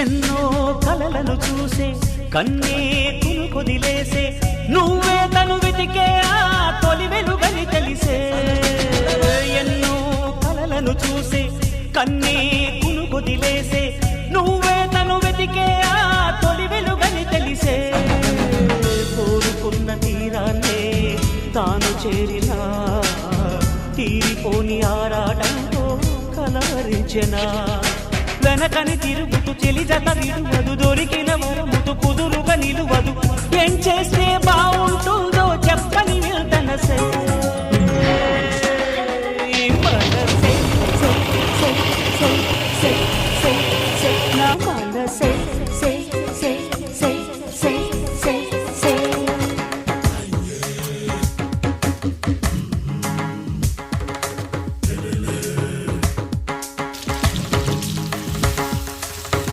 ఎన్నో కలలను చూసే కన్నే కొదిలేసే నువ్వే తను వెతికే ఆ తొలి వెలుగని తెలిసే ఎన్నో కలలను చూసే కన్నే కొదిలేసే నువ్వే తను వెతికే ఆ తొలి వెలుగని తెలిసే కోరుకున్న తీరాన్నే తాను చేరినా తీరిపోని ఆరాటంతో కలవరించెనా వెనకని తిరుగుతూ చెలి జత విడువదు దొరికిన వరముతు కుదురుగా నిలువదు ఏం చేస్తే బాగుంటుందో చెప్పని వెళ్తనసే మనసే